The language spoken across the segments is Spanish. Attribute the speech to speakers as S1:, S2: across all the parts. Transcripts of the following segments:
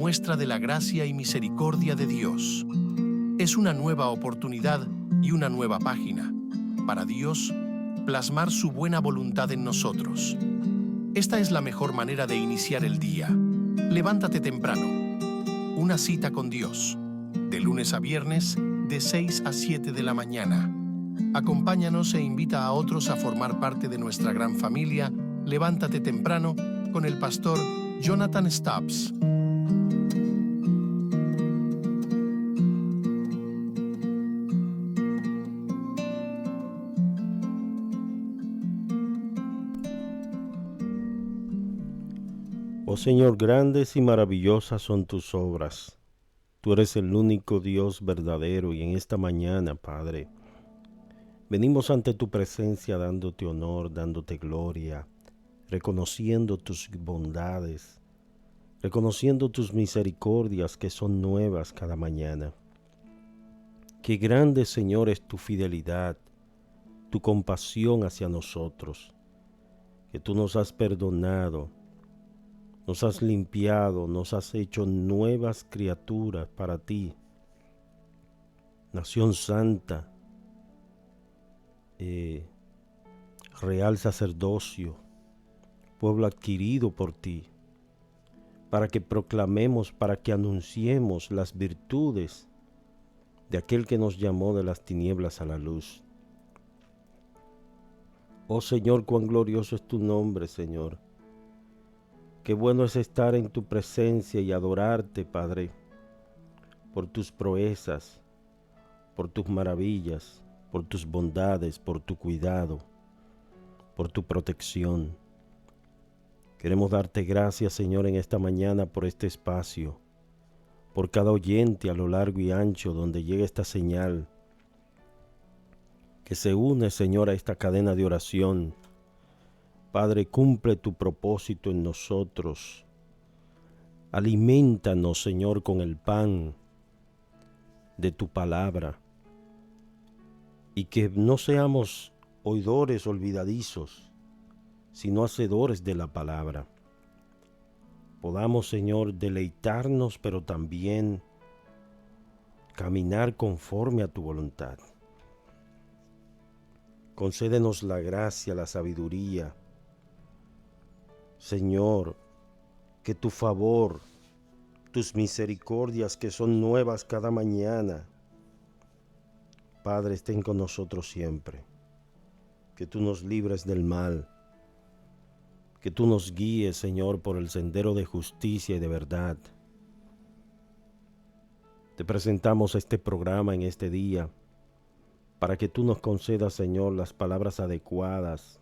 S1: muestra de la gracia y misericordia de Dios. Es una nueva oportunidad y una nueva página para Dios plasmar su buena voluntad en nosotros. Esta es la mejor manera de iniciar el día. Levántate temprano. Una cita con Dios. De lunes a viernes, de 6 a 7 de la mañana. Acompáñanos e invita a otros a formar parte de nuestra gran familia Levántate temprano con el pastor Jonathan Stubbs.
S2: Oh Señor, grandes y maravillosas son tus obras. Tú eres el único Dios verdadero y en esta mañana, Padre, venimos ante tu presencia dándote honor, dándote gloria, reconociendo tus bondades, reconociendo tus misericordias que son nuevas cada mañana. Qué grande, Señor, es tu fidelidad, tu compasión hacia nosotros, que tú nos has perdonado, nos has limpiado, nos has hecho nuevas criaturas para ti. Nación santa, real sacerdocio, pueblo adquirido por ti, para que proclamemos, para que anunciemos las virtudes de aquel que nos llamó de las tinieblas a la luz. Oh Señor, cuán glorioso es tu nombre, Señor. Qué bueno es estar en tu presencia y adorarte, Padre, por tus proezas, por tus maravillas, por tus bondades, por tu cuidado, por tu protección. Queremos darte gracias, Señor, en esta mañana por este espacio, por cada oyente a lo largo y ancho donde llega esta señal, que se une, Señor, a esta cadena de oración. Padre, cumple tu propósito en nosotros. Aliméntanos, Señor, con el pan de tu palabra. Y que no seamos oidores olvidadizos, sino hacedores de la palabra. Podamos, Señor, deleitarnos, pero también caminar conforme a tu voluntad. Concédenos la gracia, la sabiduría. Señor, que tu favor, tus misericordias que son nuevas cada mañana, Padre, estén con nosotros siempre. Que tú nos libres del mal, que tú nos guíes, Señor, por el sendero de justicia y de verdad. Te presentamos este programa en este día, para que tú nos concedas, Señor, las palabras adecuadas,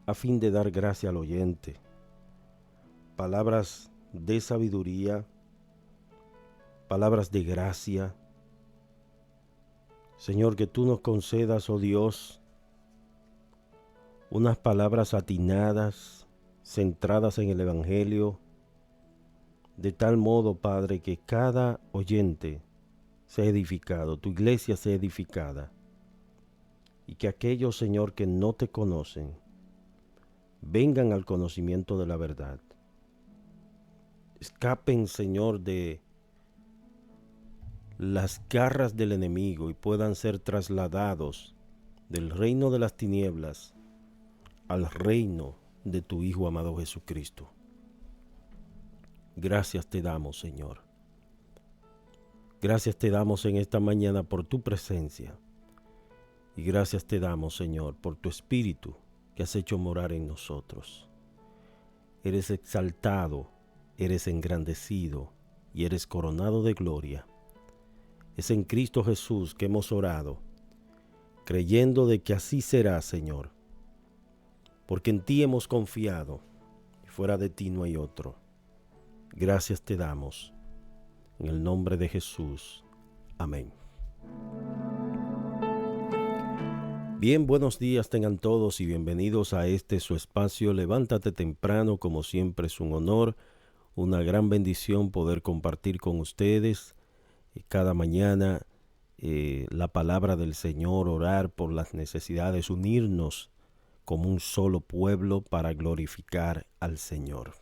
S2: a fin de dar gracia al oyente, palabras de sabiduría, palabras de gracia. Señor, que tú nos concedas, oh Dios, unas palabras atinadas, centradas en el Evangelio, de tal modo, Padre, que cada oyente sea edificado, tu iglesia sea edificada, y que aquellos, Señor, que no te conocen, vengan al conocimiento de la verdad. Escapen, Señor, de las garras del enemigo y puedan ser trasladados del reino de las tinieblas al reino de tu Hijo amado Jesucristo. Gracias te damos, Señor. Gracias te damos en esta mañana por tu presencia. Y gracias te damos, Señor, por tu Espíritu que has hecho morar en nosotros. Eres exaltado, eres engrandecido y eres coronado de gloria. Es en Cristo Jesús que hemos orado, creyendo de que así será, Señor, porque en ti hemos confiado y fuera de ti no hay otro. Gracias te damos, en el nombre de Jesús. Amén. Bien, buenos días tengan todos y bienvenidos a este su espacio Levántate Temprano. Como siempre es un honor, una gran bendición poder compartir con ustedes cada mañana la palabra del Señor, orar por las necesidades, unirnos como un solo pueblo para glorificar al Señor.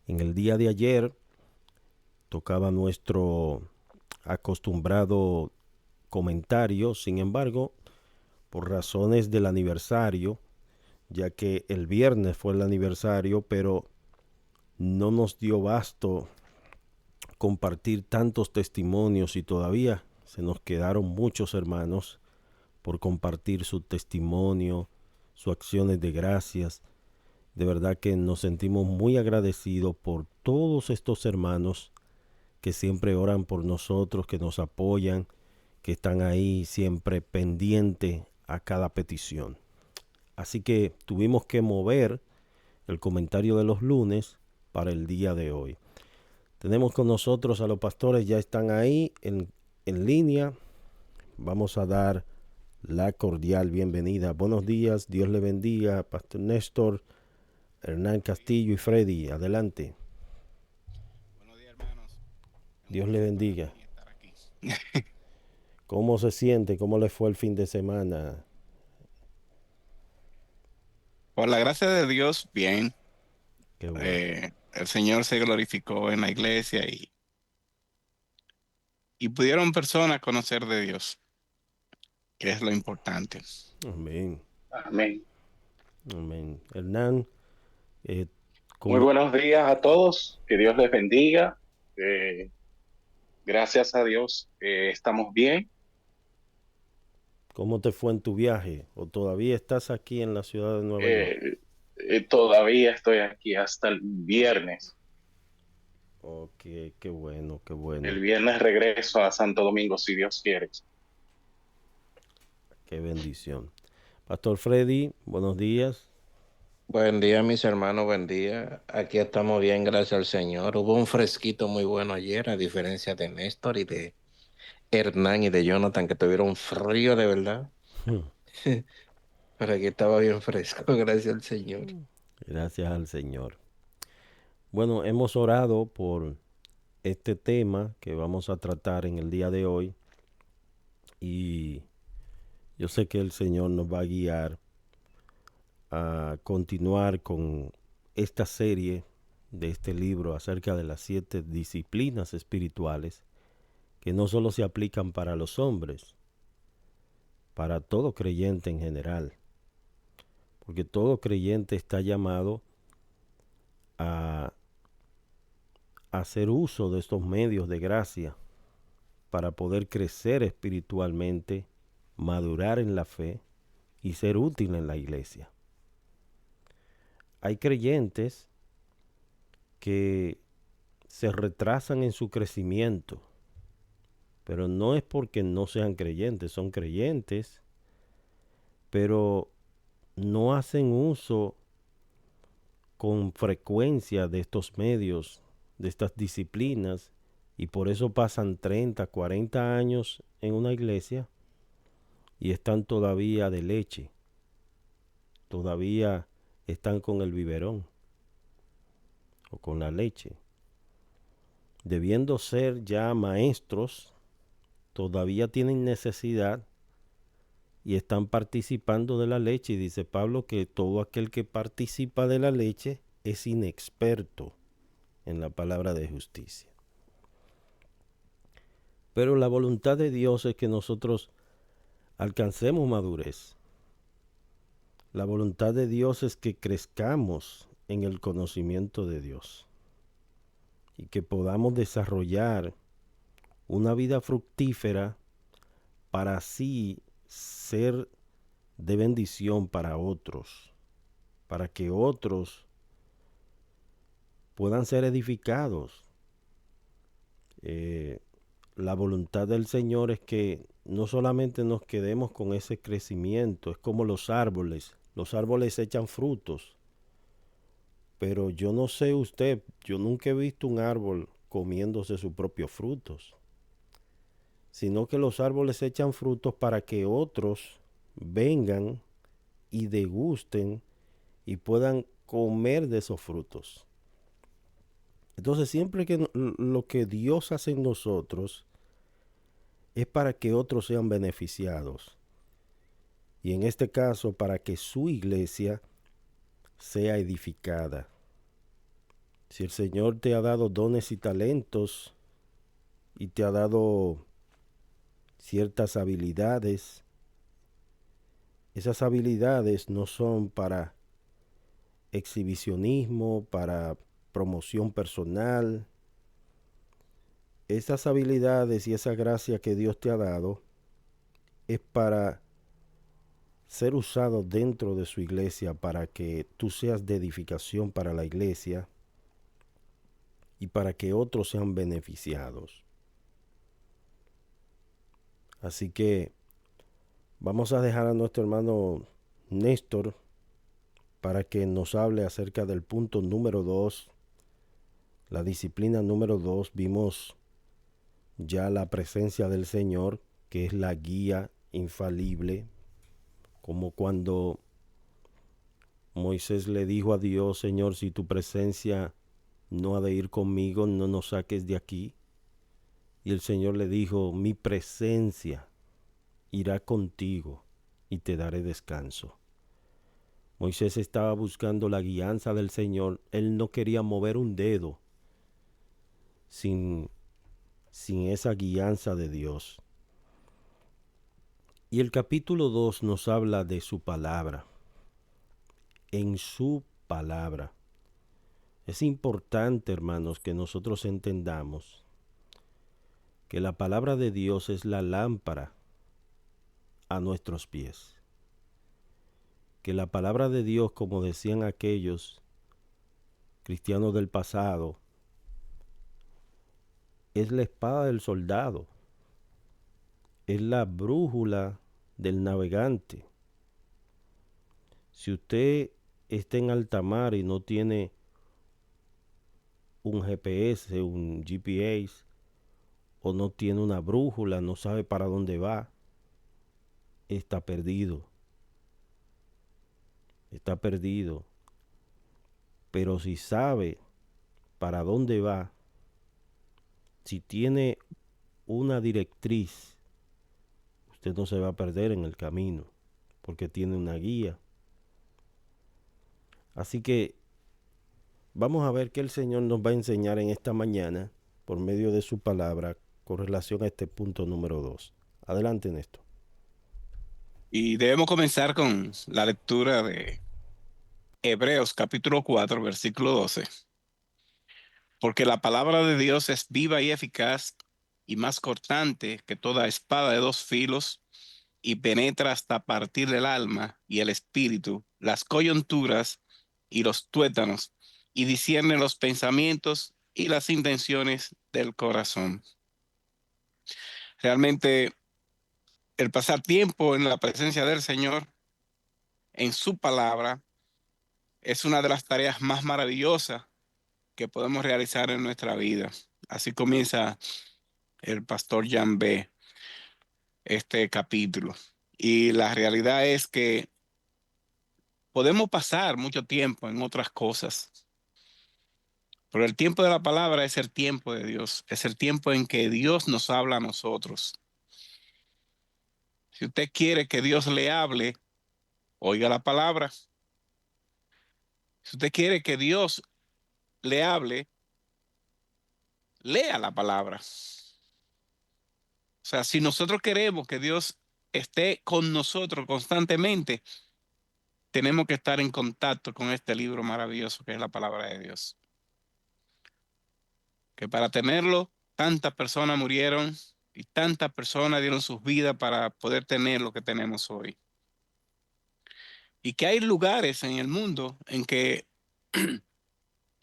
S2: En el día de ayer tocaba nuestro acostumbrado comentario, sin embargo, por razones del aniversario, ya que el viernes fue el aniversario, pero no nos dio basto compartir tantos testimonios y todavía se nos quedaron muchos hermanos por compartir su testimonio, sus acciones de gracias. De verdad que nos sentimos muy agradecidos por todos estos hermanos que siempre oran por nosotros, que nos apoyan, que están ahí siempre pendientes a cada petición. Así que tuvimos que mover el comentario de los lunes para el día de hoy. Tenemos con nosotros a los pastores, ya están ahí en línea. Vamos a dar la cordial bienvenida. Buenos días, Dios le bendiga, Pastor Néstor, Hernán Castillo y Freddy. Adelante.
S3: Buenos días, hermanos.
S2: Dios le bendiga. ¿Cómo se siente? ¿Cómo le fue el fin de semana?
S3: Por la gracia de Dios, bien.
S2: Qué bueno.
S3: El Señor se glorificó en la iglesia y pudieron personas conocer de Dios, que es lo importante.
S2: Amén.
S4: Amén.
S2: Amén. Hernán,
S4: Muy
S2: ¿cómo,
S4: buenos días a todos, que Dios les bendiga. Gracias a Dios estamos bien.
S2: cómo te fue en tu viaje? ¿O todavía estás aquí en la ciudad de Nueva York?
S4: Todavía estoy aquí hasta el viernes.
S2: Ok, qué bueno, qué bueno.
S4: El viernes regreso a Santo Domingo, si Dios quiere.
S2: Qué bendición. Pastor Freddy, buenos días.
S5: Buen día, mis hermanos, buen día. Aquí estamos bien, gracias al Señor. Hubo un fresquito muy bueno ayer, a diferencia de Néstor y de Hernán y de Jonathan, que tuvieron frío de verdad. Pero aquí estaba bien fresco, gracias al Señor.
S2: Gracias al Señor. Bueno, hemos orado por este tema que vamos a tratar en el día de hoy y yo sé que el Señor nos va a guiar a continuar con esta serie de este libro acerca de las 7 disciplinas espirituales que no solo se aplican para los hombres, para todo creyente en general, porque todo creyente está llamado a hacer uso de estos medios de gracia para poder crecer espiritualmente, madurar en la fe y ser útil en la iglesia. Hay creyentes que se retrasan en su crecimiento, pero no es porque no sean creyentes, son creyentes, pero no hacen uso con frecuencia de estos medios, de estas disciplinas, y por eso pasan 30, 40 años en una iglesia y están todavía de leche, todavía están con el biberón o con la leche. Debiendo ser ya maestros, todavía tienen necesidad y están participando de la leche. Y dice Pablo que todo aquel que participa de la leche es inexperto en la palabra de justicia. Pero la voluntad de Dios es que nosotros alcancemos madurez. La voluntad de Dios es que crezcamos en el conocimiento de Dios y que podamos desarrollar una vida fructífera para así ser de bendición para otros, para que otros puedan ser edificados. La voluntad del Señor es que no solamente nos quedemos con ese crecimiento, es como los árboles echan frutos, pero yo no sé usted, yo nunca he visto un árbol comiéndose sus propios frutos, sino que los árboles echan frutos para que otros vengan y degusten y puedan comer de esos frutos. Entonces siempre que lo que Dios hace en nosotros es para que otros sean beneficiados. Y en este caso, para que su iglesia sea edificada. Si el Señor te ha dado dones y talentos y te ha dado ciertas habilidades, esas habilidades no son para exhibicionismo, para promoción personal. Esas habilidades y esa gracia que Dios te ha dado es para ser usado dentro de su iglesia, para que tú seas de edificación para la iglesia y para que otros sean beneficiados. Así que vamos a dejar a nuestro hermano Néstor para que nos hable acerca del punto número 2, la disciplina número 2. Vimos ya la presencia del Señor, que es la guía infalible, como cuando Moisés le dijo a Dios: Señor, si tu presencia no ha de ir conmigo, no nos saques de aquí. Y el Señor le dijo: mi presencia irá contigo y te daré descanso. Moisés estaba buscando la guianza del Señor. Él no quería mover un dedo sin esa guianza de Dios. Y el capítulo 2 nos habla de su palabra. En su palabra. Es importante, hermanos, que nosotros entendamos que la palabra de Dios es la lámpara a nuestros pies. Que la palabra de Dios, como decían aquellos cristianos del pasado, es la espada del soldado, es la brújula del navegante. Si usted está en alta mar y no tiene un GPS, un GPS, o no tiene una brújula, no sabe para dónde va, está perdido. Está perdido. Pero si sabe para dónde va, si tiene una directriz, usted no se va a perder en el camino, porque tiene una guía. Así que vamos a ver qué el Señor nos va a enseñar en esta mañana por medio de su palabra con relación a este punto número 2. Adelante, Néstor.
S3: Y debemos comenzar con la lectura de Hebreos capítulo 4, versículo 12. Porque la palabra de Dios es viva y eficaz y más cortante que toda espada de dos filos y penetra hasta partir el alma y el espíritu, las coyunturas y los tuétanos, y discierne los pensamientos y las intenciones del corazón. Realmente el pasar tiempo en la presencia del Señor, en su palabra, es una de las tareas más maravillosas que podemos realizar en nuestra vida. Así comienza el pastor Jan B. este capítulo. Y la realidad es que podemos pasar mucho tiempo en otras cosas, pero el tiempo de la palabra es el tiempo de Dios, es el tiempo en que Dios nos habla a nosotros. Si usted quiere que Dios le hable, oiga la palabra. Si usted quiere que Dios le hable, lea la palabra. O sea, si nosotros queremos que Dios esté con nosotros constantemente, tenemos que estar en contacto con este libro maravilloso que es la palabra de Dios. Que para tenerlo, tantas personas murieron y tantas personas dieron sus vidas para poder tener lo que tenemos hoy. Y que hay lugares en el mundo en que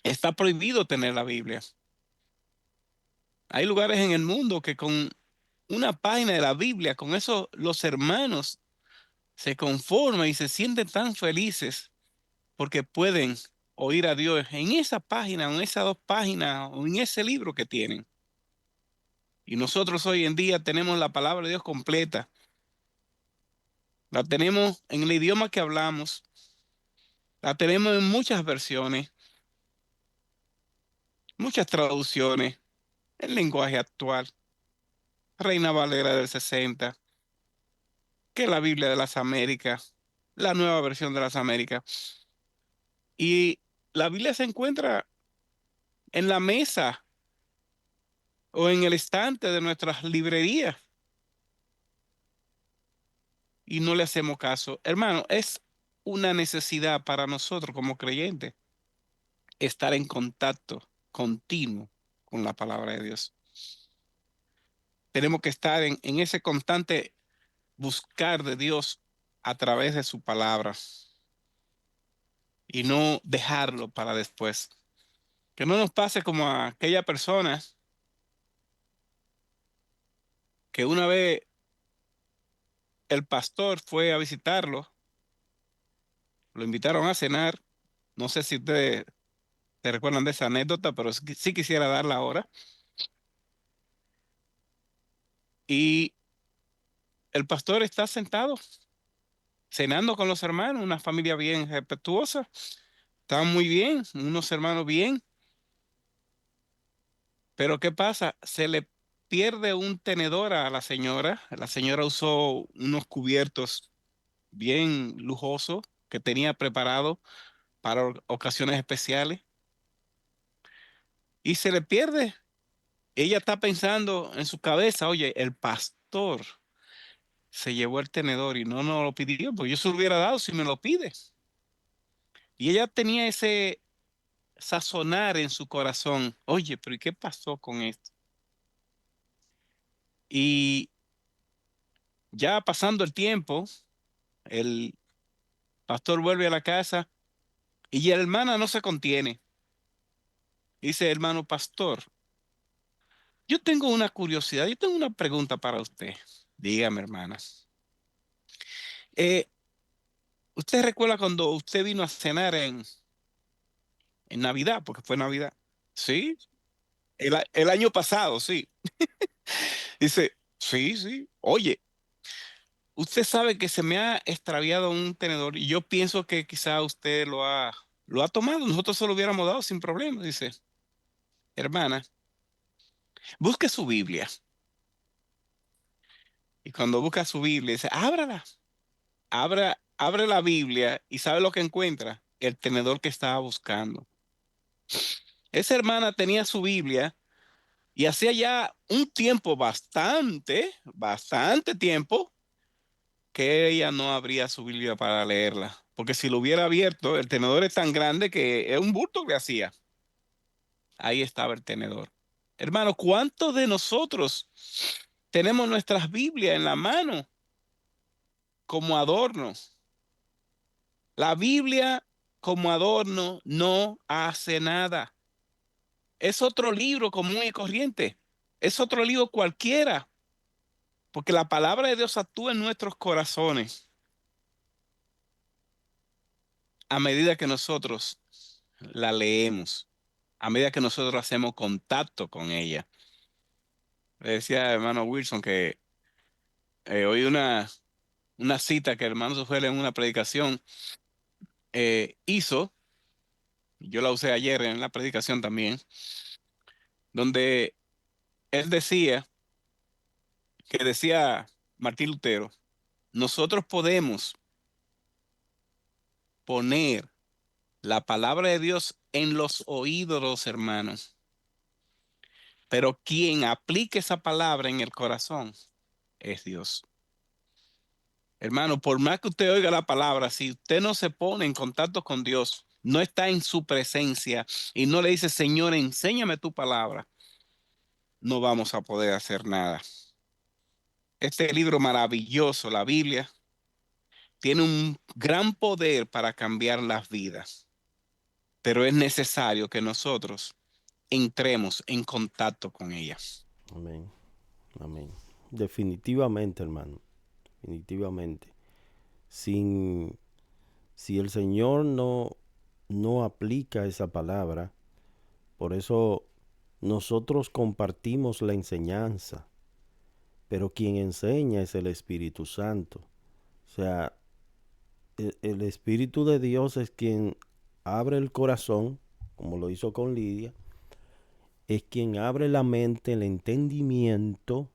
S3: está prohibido tener la Biblia. Hay lugares en el mundo que con una página de la Biblia, con eso los hermanos se conforman y se sienten tan felices porque pueden oír a Dios en esa página, o en esas dos páginas, o en ese libro que tienen. Y nosotros hoy en día tenemos la palabra de Dios completa. La tenemos en el idioma que hablamos. La tenemos en muchas versiones, muchas traducciones, el lenguaje actual, Reina Valera del 60, que es la Biblia de las Américas, la nueva versión de las Américas. Y la Biblia se encuentra en la mesa o en el estante de nuestras librerías y no le hacemos caso. Hermano, es una necesidad para nosotros como creyentes estar en contacto continuo con la palabra de Dios. Tenemos que estar en ese constante buscar de Dios a través de su palabra y no dejarlo para después. Que no nos pase como a aquella persona que una vez el pastor fue a visitarlo, lo invitaron a cenar. No sé si ustedes se recuerdan de esa anécdota, pero sí quisiera darla ahora. Y el pastor está sentado, cenando con los hermanos, una familia bien respetuosa. Estaban muy bien, unos hermanos bien. Pero ¿qué pasa? Se le pierde un tenedor a la señora. La señora usó unos cubiertos bien lujosos que tenía preparado para ocasiones especiales y se le pierde. Ella está pensando en su cabeza, oye, el pastor se llevó el tenedor y no nos lo pidió, pues yo se lo hubiera dado si me lo pide. Y ella tenía ese sazonar en su corazón, oye, pero ¿y qué pasó con esto? Y ya pasando el tiempo, el pastor vuelve a la casa y la hermana no se contiene. Dice, hermano pastor, yo tengo una curiosidad, yo tengo una pregunta para usted. Dígame, hermana. Eh, ¿Usted recuerda cuando usted vino a cenar en Navidad? Porque fue Navidad. Sí, el año pasado, sí. Dice, sí, sí. Oye, usted sabe que se me ha extraviado un tenedor y yo pienso que quizá usted lo ha tomado. Nosotros se lo hubiéramos dado sin problema. Dice, hermana, busque su Biblia. Y cuando busca su Biblia, dice, ábrala. Abre la Biblia y ¿sabe lo que encuentra? El tenedor que estaba buscando. Esa hermana tenía su Biblia y hacía ya un tiempo bastante tiempo que ella no abría su Biblia para leerla. Porque si lo hubiera abierto, el tenedor es tan grande que es un bulto que hacía. Ahí estaba el tenedor. Hermano, ¿cuántos de nosotros tenemos nuestras Biblias en la mano como adorno? La Biblia como adorno no hace nada. Es otro libro común y corriente. Es otro libro cualquiera. Porque la palabra de Dios actúa en nuestros corazones a medida que nosotros la leemos, a medida que nosotros hacemos contacto con ella. Le decía hermano Wilson que oí una cita que el hermano Sufel en una predicación hizo, yo la usé ayer en la predicación también, donde él decía, que decía Martín Lutero, nosotros podemos poner la palabra de Dios en los oídos de los hermanos, pero quien aplique esa palabra en el corazón es Dios. Hermano, por más que usted oiga la palabra, si usted no se pone en contacto con Dios, no está en su presencia y no le dice, Señor, enséñame tu palabra, no vamos a poder hacer nada. Este libro maravilloso, la Biblia, tiene un gran poder para cambiar las vidas, pero es necesario que nosotros entremos en contacto con ella.
S2: Amén. Amén. Definitivamente, hermano. Definitivamente. Sin, si el Señor no aplica esa palabra, por eso nosotros compartimos la enseñanza, pero quien enseña es el Espíritu Santo. O sea, el Espíritu de Dios es quien abre el corazón, como lo hizo con Lidia, es quien abre la mente, el entendimiento,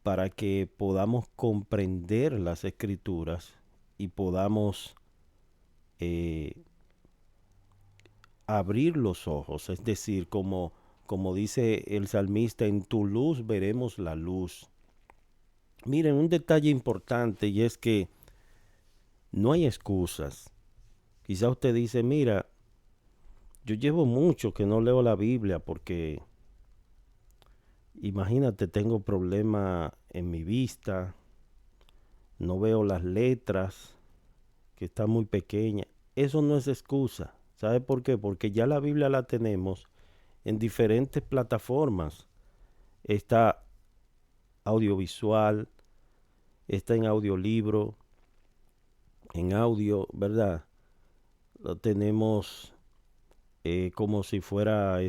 S2: para que podamos comprender las Escrituras y podamos abrir los ojos, es decir, como dice el salmista, en tu luz veremos la luz. Miren, un detalle importante y es que no hay excusas. Quizá usted dice, mira, yo llevo mucho que no leo la Biblia porque, imagínate, tengo problema en mi vista, no veo las letras, que está muy pequeña. Eso no es excusa. ¿Sabe por qué? Porque ya la Biblia la tenemos en diferentes plataformas. Está audiovisual, está en audiolibro, en audio, ¿verdad? Lo tenemos como si fuera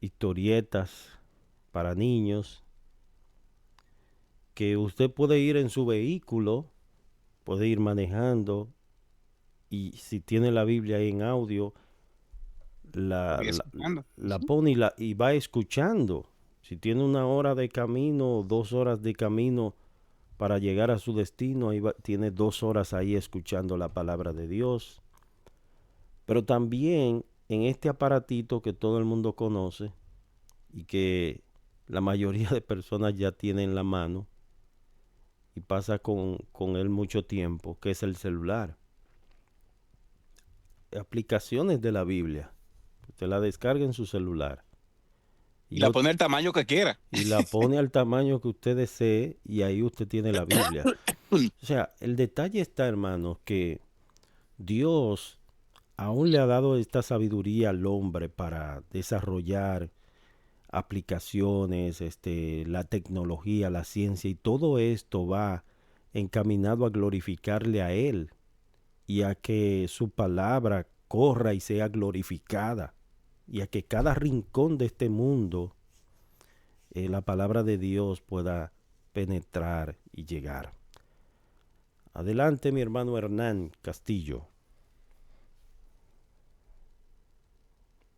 S2: historietas para niños, que usted puede ir en su vehículo, puede ir manejando y si tiene la Biblia ahí en audio, la,
S3: Y
S2: la,
S3: escuchando.
S2: la
S3: Sí.
S2: pone y va escuchando. Si tiene 1 hora de camino, 2 horas de camino para llegar a su destino, tiene 2 horas ahí escuchando la palabra de Dios. Pero también en este aparatito que todo el mundo conoce y que la mayoría de personas ya tiene en la mano y pasa con él mucho tiempo, que es el celular. Aplicaciones de la Biblia. Usted la descarga en su celular.
S3: Y
S2: Y,
S3: la pone el tamaño que quiera.
S2: y la pone al tamaño que usted desee y ahí usted tiene la Biblia. O sea, el detalle está, hermanos, que Dios aún le ha dado esta sabiduría al hombre para desarrollar aplicaciones, la tecnología, la ciencia y todo esto va encaminado a glorificarle a Él y a que su palabra corra y sea glorificada y a que cada rincón de este mundo la palabra de Dios pueda penetrar y llegar. Adelante, mi hermano Hernán Castillo.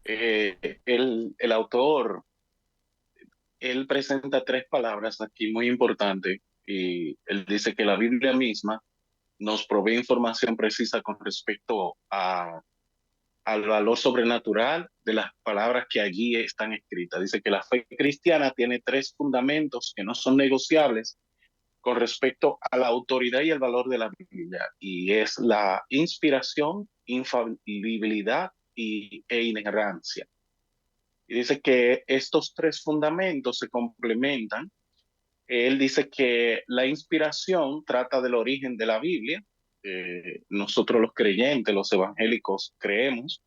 S4: El autor, él presenta tres palabras aquí muy importantes y él dice que la Biblia misma nos provee información precisa con respecto al valor sobrenatural de las palabras que allí están escritas. Dice que la fe cristiana tiene tres fundamentos que no son negociables con respecto a la autoridad y el valor de la Biblia, y es la inspiración, infalibilidad e inerrancia. Y dice que estos tres fundamentos se complementan. Él dice que la inspiración trata del origen de la Biblia. Nosotros los creyentes, los evangélicos, creemos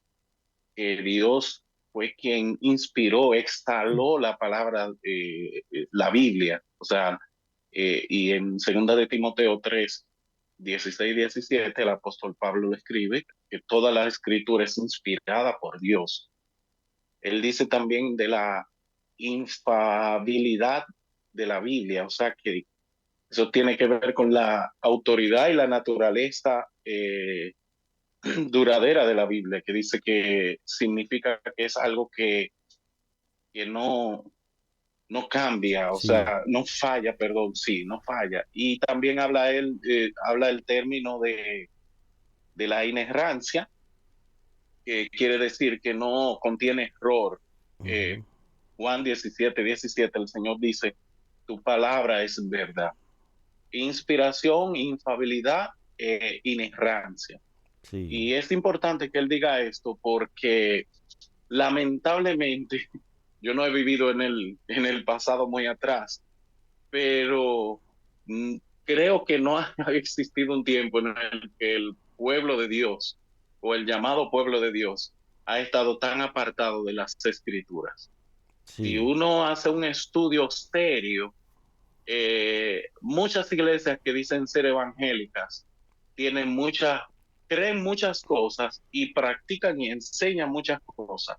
S4: que Dios fue quien inspiró, exhaló la palabra, la Biblia. O sea, y en 2 de Timoteo 3, 16 y 17, el apóstol Pablo describe que toda la escritura es inspirada por Dios. Él dice también de la infalibilidad de la Biblia, o sea que eso tiene que ver con la autoridad y la naturaleza duradera de la Biblia, que dice que significa que es algo que no cambia, o
S2: Sí,
S4: sea, no falla, perdón, sí, no falla. Y también habla el término de la inerrancia, que quiere decir que no contiene error. Eh,
S2: ujú,
S4: Juan 17:17, el Señor dice, tu palabra es verdad. Inspiración, infabilidad, inerrancia.
S2: sí,
S4: Y es importante que él diga esto porque lamentablemente yo no he vivido en el pasado muy atrás, pero mm, creo que no ha existido un tiempo en el que el pueblo de Dios o el llamado pueblo de Dios ha estado tan apartado de las escrituras. Si
S2: sí,
S4: uno hace un estudio serio, muchas iglesias que dicen ser evangélicas tienen creen muchas cosas y practican y enseñan muchas cosas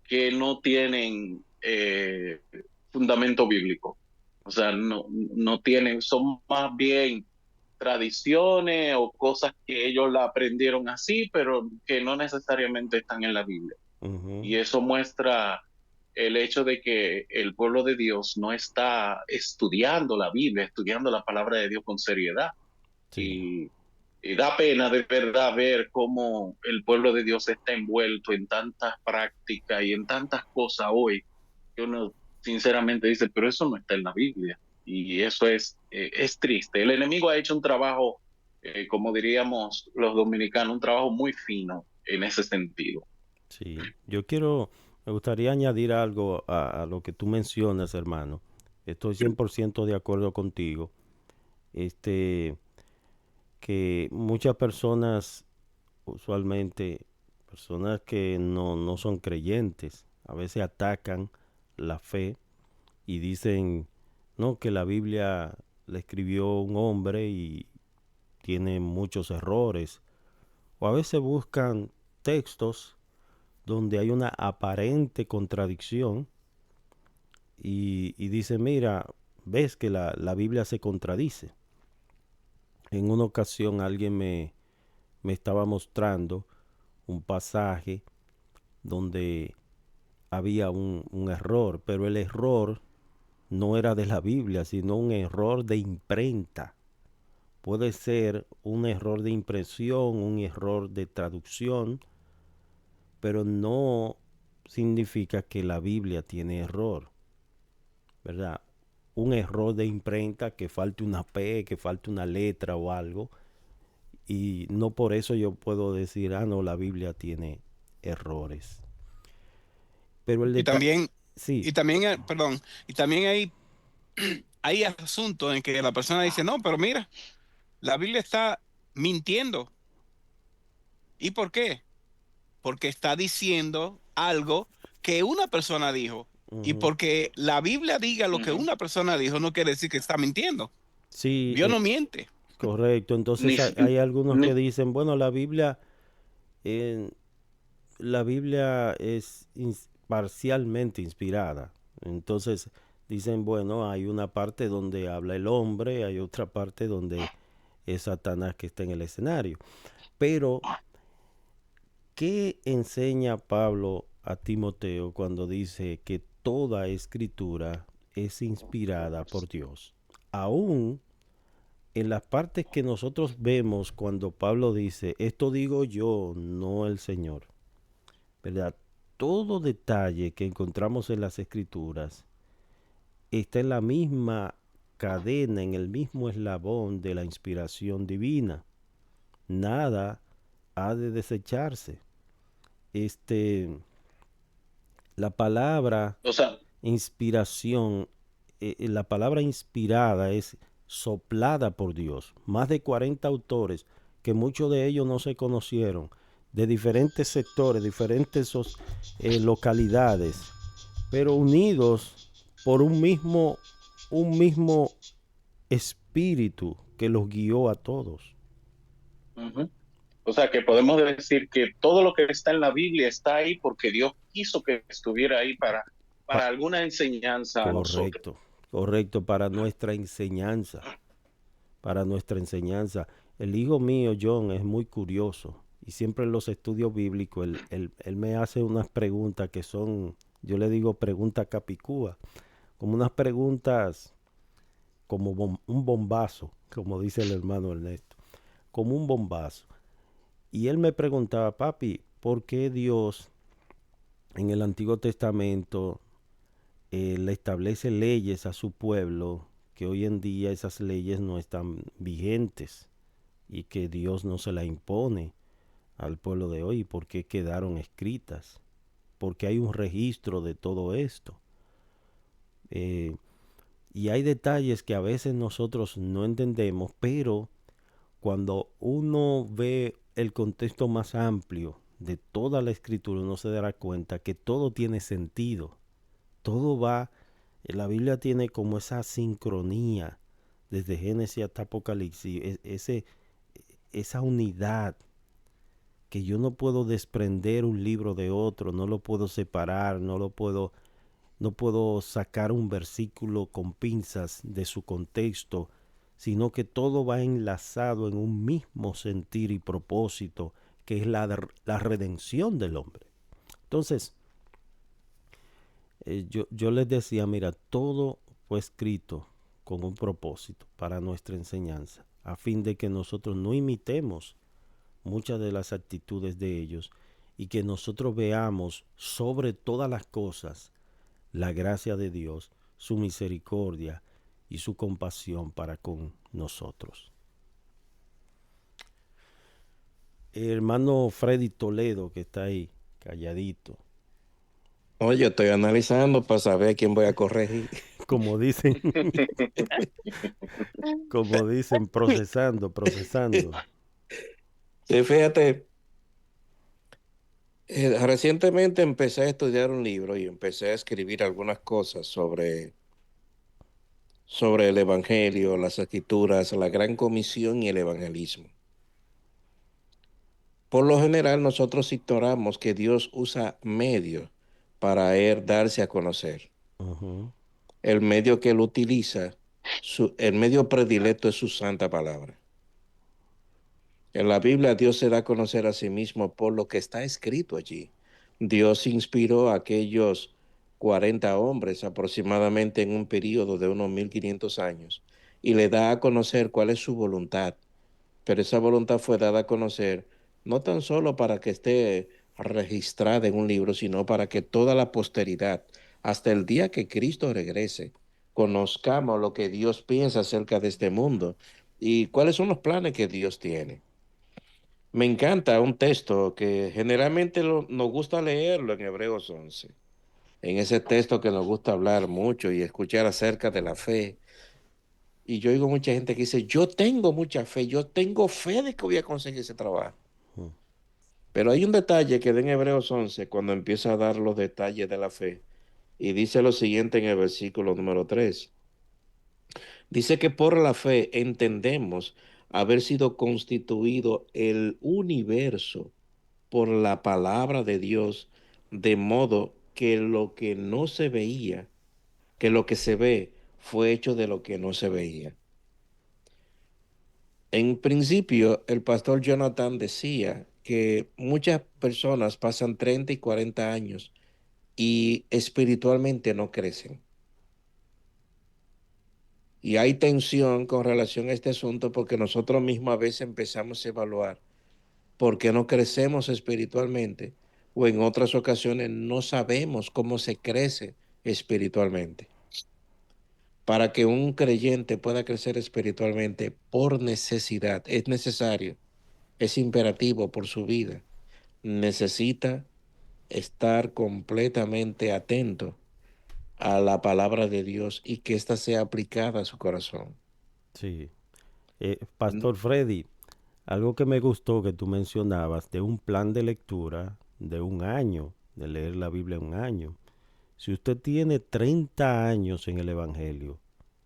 S4: que no tienen fundamento bíblico. O sea, no tienen, son más bien tradiciones o cosas que ellos la aprendieron así, pero que no necesariamente están en la Biblia.
S2: ujú,
S4: Y eso muestra el hecho de que el pueblo de Dios no está estudiando la Biblia, estudiando la palabra de Dios con seriedad.
S2: sí.
S4: Y Y da pena de verdad ver cómo el pueblo de Dios está envuelto en tantas prácticas y en tantas cosas hoy, que uno sinceramente dice, pero eso no está en la Biblia. Y eso es triste. El enemigo ha hecho un trabajo, como diríamos los dominicanos, un trabajo muy fino en ese sentido.
S2: Sí, me gustaría añadir algo a lo que tú mencionas, hermano. Estoy 100% de acuerdo contigo. Este, que muchas personas, usualmente, personas que no son creyentes, a veces atacan la fe y dicen, no, que la Biblia la escribió un hombre y tiene muchos errores. O a veces buscan textos donde hay una aparente contradicción y dice, mira, ves que la Biblia se contradice. En una ocasión alguien me estaba mostrando un pasaje donde había un error, pero el error no era de la Biblia, sino un error de imprenta. Puede ser un error de impresión, un error de traducción, pero no significa que la Biblia tiene error, ¿verdad? Un error de imprenta, que falte una P, que falte una letra o algo, y no por eso yo puedo decir, ah, no, la Biblia tiene errores. Pero el
S3: Y
S2: detalle,
S3: también,
S2: sí,
S3: perdón, y también hay asuntos en que la persona dice, no, pero mira, la Biblia está mintiendo. ¿Y por qué? Porque está diciendo algo que una persona dijo. Y
S2: ujú,
S3: porque la Biblia diga lo que
S4: Ujú.
S3: una persona dijo, no quiere decir que está mintiendo.
S2: sí,
S3: Dios no miente.
S2: correcto.
S4: Ni,
S2: Entonces hay algunos que
S4: ni-
S2: dicen, bueno, eh, la Biblia es parcialmente inspirada. Entonces dicen, bueno, hay una parte donde habla el hombre, hay otra parte donde es Satanás que está en el escenario. Pero, ¿qué enseña Pablo a Timoteo cuando dice que toda escritura es inspirada por Dios? Aún en las partes que nosotros vemos cuando Pablo dice, esto digo yo, no el Señor, ¿verdad? Todo detalle que encontramos en las escrituras está en la misma cadena, en el mismo eslabón de la inspiración divina. Nada ha de desecharse. Este, la palabra
S4: o sea,
S2: inspiración, la palabra inspirada es soplada por Dios. Más de 40 autores, que muchos de ellos no se conocieron, de diferentes sectores, diferentes localidades, pero unidos por un mismo espíritu que los guió a todos.
S4: ujú. O sea, que podemos decir que todo lo que está en la Biblia está ahí porque Dios quiso que estuviera ahí
S2: Pa-
S4: para alguna enseñanza a nosotros.
S2: correcto, correcto, para nuestra enseñanza, para nuestra enseñanza. El hijo mío, John, es muy curioso y siempre en los estudios bíblicos él me hace unas preguntas que son, yo le digo preguntas capicúa, como unas preguntas como un bombazo, como dice el hermano Ernesto, como un bombazo. Y él me preguntaba, papi, ¿por qué Dios en el Antiguo Testamento le establece leyes a su pueblo que hoy en día esas leyes no están vigentes y que Dios no se la impone al pueblo de hoy? ¿Por qué quedaron escritas? Porque hay un registro de todo esto. Eh, y hay detalles que a veces nosotros no entendemos, pero cuando uno ve el contexto más amplio de toda la escritura, uno se dará cuenta que todo tiene sentido. Todo va, la Biblia tiene como esa sincronía desde Génesis hasta Apocalipsis, esa unidad que yo no puedo desprender un libro de otro, no lo puedo separar, no puedo sacar un versículo con pinzas de su contexto, sino que todo va enlazado en un mismo sentir y propósito, que es la redención del hombre. Entonces, yo les decía, mira, todo fue escrito con un propósito para nuestra enseñanza. a fin de que nosotros no imitemos muchas de las actitudes de ellos y que nosotros veamos sobre todas las cosas la gracia de Dios, su misericordia y su compasión para con nosotros. Hermano Freddy Toledo, que está ahí, calladito.
S5: Oye, estoy analizando para saber quién voy a corregir.
S2: Como dicen, como dicen, procesando.
S5: Sí, fíjate, recientemente empecé a estudiar un libro y empecé a escribir algunas cosas sobre el Evangelio, las Escrituras, la Gran Comisión y el evangelismo. Por lo general, nosotros ignoramos que Dios usa medios para él darse a conocer.
S2: Uh-huh.
S5: El medio que él utiliza, el medio predilecto es su santa palabra. En la Biblia Dios se da a conocer a sí mismo por lo que está escrito allí. Dios inspiró a aquellos 40 hombres aproximadamente en un periodo de unos 1500 años y le da a conocer cuál es su voluntad. Pero esa voluntad fue dada a conocer no tan solo para que esté registrada en un libro, sino para que toda la posteridad, hasta el día que Cristo regrese, conozcamos lo que Dios piensa acerca de este mundo y cuáles son los planes que Dios tiene. Me encanta un texto que generalmente nos gusta leerlo en Hebreos 11. En ese texto que nos gusta hablar mucho y escuchar acerca de la fe. Y yo oigo mucha gente que dice, yo tengo mucha fe, yo tengo fe de que voy a conseguir ese trabajo. Pero hay un detalle que da en Hebreos 11 cuando empieza a dar los detalles de la fe. Y dice lo siguiente en el versículo número 3. Dice que por la fe entendemos haber sido constituido el universo por la palabra de Dios, de modo que lo que no se veía, que lo que se ve fue hecho de lo que no se veía. En principio, el pastor Jonathan decía que muchas personas pasan 30 y 40 años y espiritualmente no crecen. Y hay tensión con relación a este asunto porque nosotros mismos a veces empezamos a evaluar por qué no crecemos espiritualmente o en otras ocasiones no sabemos cómo se crece espiritualmente. Para que un creyente pueda crecer espiritualmente por necesidad, es necesario, es imperativo por su vida, necesita estar completamente atento a la palabra de Dios y que ésta sea aplicada a su corazón.
S2: Sí. Pastor Freddy, algo que me gustó que tú mencionabas de un plan de lectura de un año, de leer la Biblia un año. Si usted tiene 30 años en el Evangelio,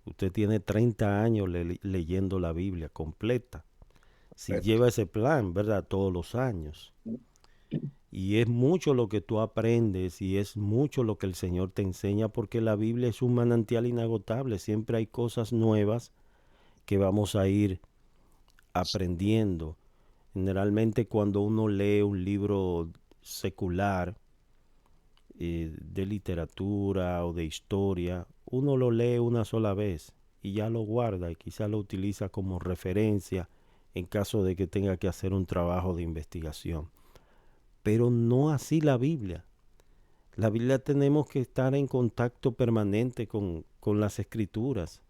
S2: usted tiene 30 años leyendo la Biblia completa. Si lleva ese plan, ¿verdad? Todos los años. Y es mucho lo que tú aprendes y es mucho lo que el Señor te enseña porque la Biblia es un manantial inagotable. Siempre hay cosas nuevas que vamos a ir aprendiendo. Generalmente cuando uno lee un libro secular de literatura o de historia, uno lo lee una sola vez y ya lo guarda y quizá lo utiliza como referencia en caso de que tenga que hacer un trabajo de investigación. Pero no así la Biblia. La Biblia tenemos que estar en contacto permanente con las Escrituras,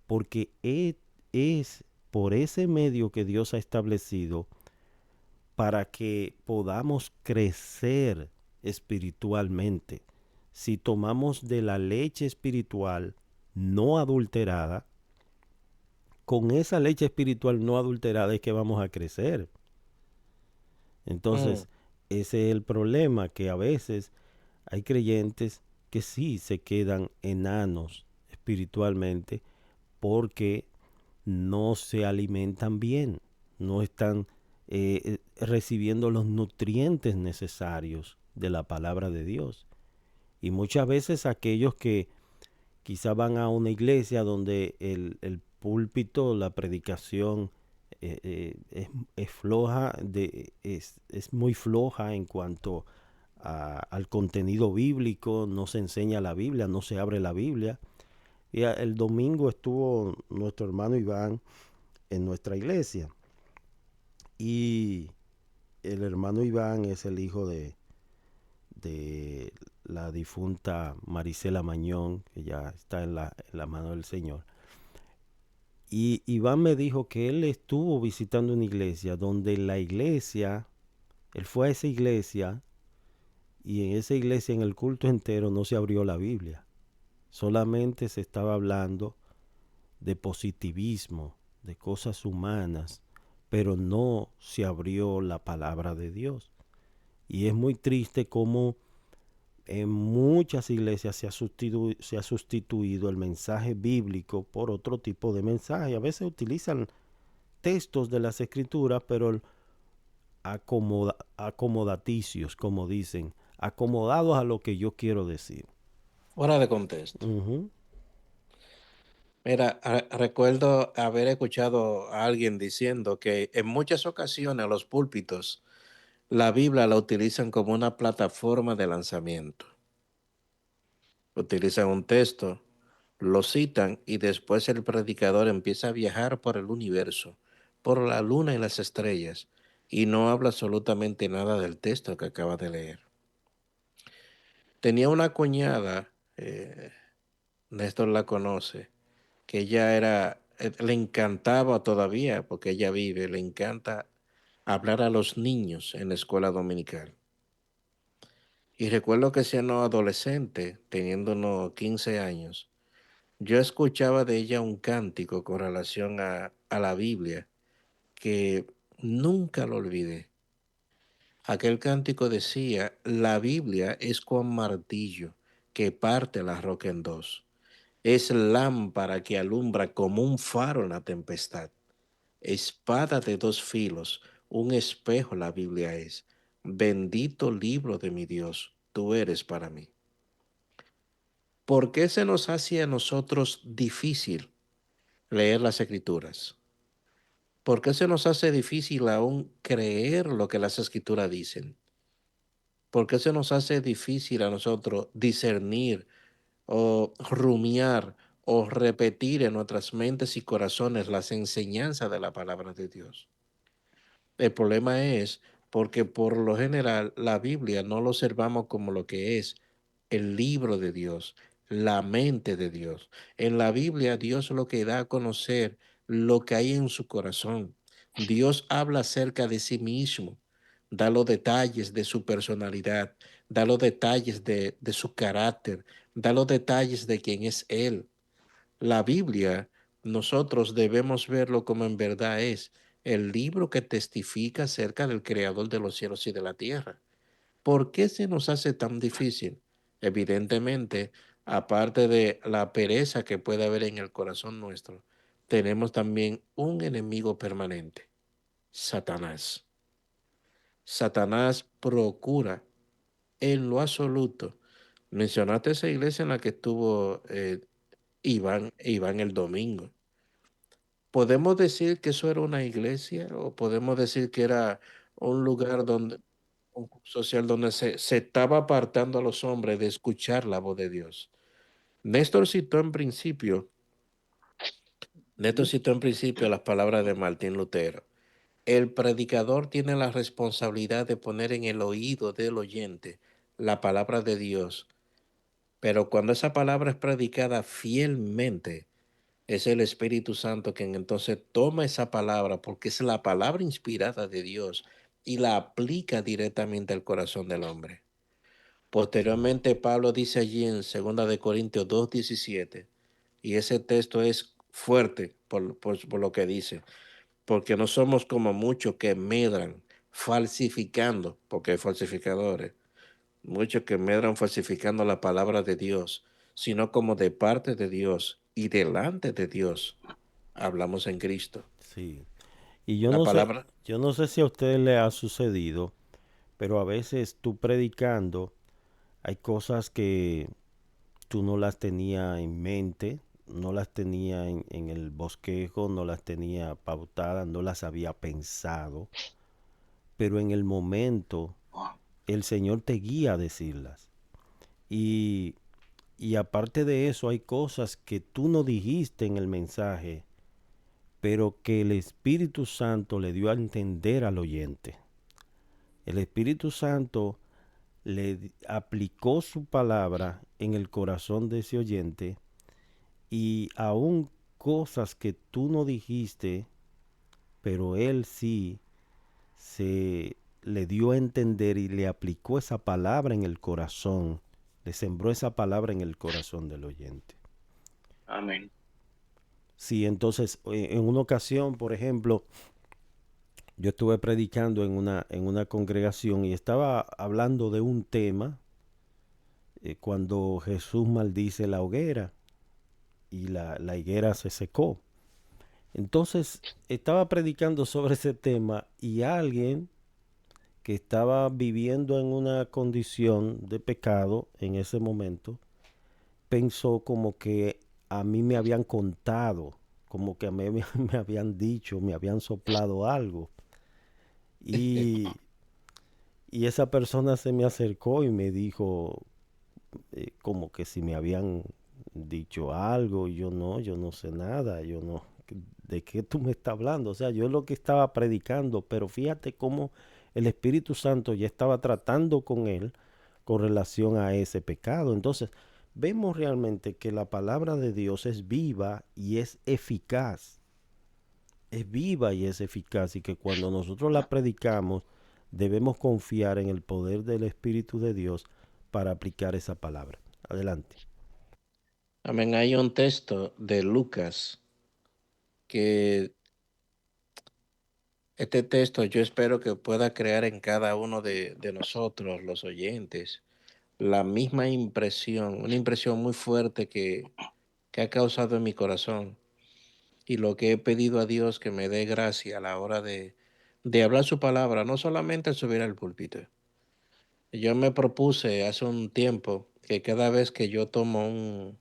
S2: porque es por ese medio que Dios ha establecido para que podamos crecer espiritualmente. Si tomamos de la leche espiritual no adulterada, con esa leche espiritual no adulterada es que vamos a crecer. Entonces, ese es el problema, que a veces hay creyentes que sí se quedan enanos espiritualmente porque no se alimentan bien, no están recibiendo los nutrientes necesarios de la palabra de Dios. Y muchas veces aquellos que quizá van a una iglesia donde el púlpito, la predicación es floja, es muy floja en cuanto al contenido bíblico, no se enseña la Biblia, no se abre la Biblia. Y el domingo estuvo nuestro hermano Iván en nuestra iglesia. Y el hermano Iván es el hijo de la difunta Marisela Mañón, que ya está en la mano del Señor. Y Iván me dijo que él estuvo visitando una iglesia donde él fue a esa iglesia y en esa iglesia en el culto entero no se abrió la Biblia. Solamente se estaba hablando de positivismo, de cosas humanas, pero no se abrió la palabra de Dios. Y es muy triste cómo en muchas iglesias se ha sustituido el mensaje bíblico por otro tipo de mensaje. A veces utilizan textos de las escrituras, pero acomodaticios, como dicen, acomodados a lo que yo quiero decir.
S5: Fuera de contexto.
S2: Ujú.
S5: Mira, recuerdo haber escuchado a alguien diciendo que en muchas ocasiones los púlpitos la Biblia la utilizan como una plataforma de lanzamiento. Utilizan un texto, lo citan y después el predicador empieza a viajar por el universo, por la luna y las estrellas, y no habla absolutamente nada del texto que acaba de leer. Tenía una cuñada, Néstor la conoce, que ella le encantaba todavía, porque ella vive, le encanta hablar a los niños en la escuela dominical. Y recuerdo que siendo adolescente, teniendo unos 15 años, yo escuchaba de ella un cántico con relación a la Biblia que nunca lo olvidé. Aquel cántico decía, la Biblia es cual martillo que parte la roca en dos. Es lámpara que alumbra como un faro en la tempestad. Espada de dos filos, un espejo la Biblia es. Bendito libro de mi Dios, tú eres para mí. ¿Por qué se nos hace a nosotros difícil leer las escrituras? ¿Por qué se nos hace difícil aún creer lo que las escrituras dicen? ¿Por qué se nos hace difícil a nosotros discernir o rumiar o repetir en nuestras mentes y corazones las enseñanzas de la palabra de Dios? El problema es porque por lo general la Biblia no lo observamos como lo que es el libro de Dios, la mente de Dios. En la Biblia Dios lo que da a conocer lo que hay en su corazón. Dios habla acerca de sí mismo, da los detalles de su personalidad, da los detalles de su carácter, da los detalles de quién es Él. La Biblia, nosotros debemos verlo como en verdad es, el libro que testifica acerca del creador de los cielos y de la tierra. ¿Por qué se nos hace tan difícil? Evidentemente, aparte de la pereza que puede haber en el corazón nuestro, tenemos también un enemigo permanente, Satanás. Satanás procura en lo absoluto. Mencionaste esa iglesia en la que estuvo Iván el domingo. ¿Podemos decir que eso era una iglesia o podemos decir que era un lugar donde, un club social donde se estaba apartando a los hombres de escuchar la voz de Dios? Néstor citó en principio, Néstor citó en principio las palabras de Martín Lutero. El predicador tiene la responsabilidad de poner en el oído del oyente la palabra de Dios, pero cuando esa palabra es predicada fielmente, es el Espíritu Santo quien entonces toma esa palabra, porque es la palabra inspirada de Dios, y la aplica directamente al corazón del hombre. Posteriormente, Pablo dice allí en 2 de Corintios 2:17, y ese texto es fuerte por lo que dice, porque no somos como muchos que medran falsificando, porque hay falsificadores, muchos que medran falsificando la palabra de Dios, sino como de parte de Dios y delante de Dios hablamos en Cristo.
S2: Sí. Y
S5: La palabra,
S2: yo no sé si a ustedes le ha sucedido, pero a veces tú predicando, hay cosas que tú no las tenías en mente, no las tenía en el bosquejo, no las tenía pautadas, no las había pensado, pero en el momento el Señor te guía a decirlas. Y, y aparte de eso, hay cosas que tú no dijiste en el mensaje, pero que el Espíritu Santo le dio a entender al oyente. El Espíritu Santo le aplicó su palabra en el corazón de ese oyente, y aún cosas que tú no dijiste, pero él sí se le dio a entender y le aplicó esa palabra en el corazón, le sembró esa palabra en el corazón del oyente.
S4: Amén.
S2: Sí, entonces en una ocasión, por ejemplo, yo estuve predicando en una congregación y estaba hablando de un tema, cuando Jesús maldice la hoguera y la higuera se secó. Entonces estaba predicando sobre ese tema y alguien que estaba viviendo en una condición de pecado en ese momento pensó como que a mí me habían contado, como que a mí me habían dicho, me habían soplado algo. Y, y esa persona se me acercó y me dijo, como que si me habían dicho algo, y yo no sé nada, yo no, ¿de qué tú me estás hablando? O sea, yo lo que estaba predicando, pero fíjate cómo el Espíritu Santo ya estaba tratando con él con relación a ese pecado. Entonces, vemos realmente que la palabra de Dios es viva y es eficaz. Es viva y es eficaz, y que cuando nosotros la predicamos debemos confiar en el poder del Espíritu de Dios para aplicar esa palabra. Adelante.
S5: Amén. Hay un texto de Lucas que este texto yo espero que pueda crear en cada uno de nosotros, los oyentes, la misma impresión, una impresión muy fuerte que ha causado en mi corazón, y lo que he pedido a Dios que me dé gracia a la hora de hablar su palabra, no solamente al subir al púlpito. Yo me propuse hace un tiempo que cada vez que yo tomo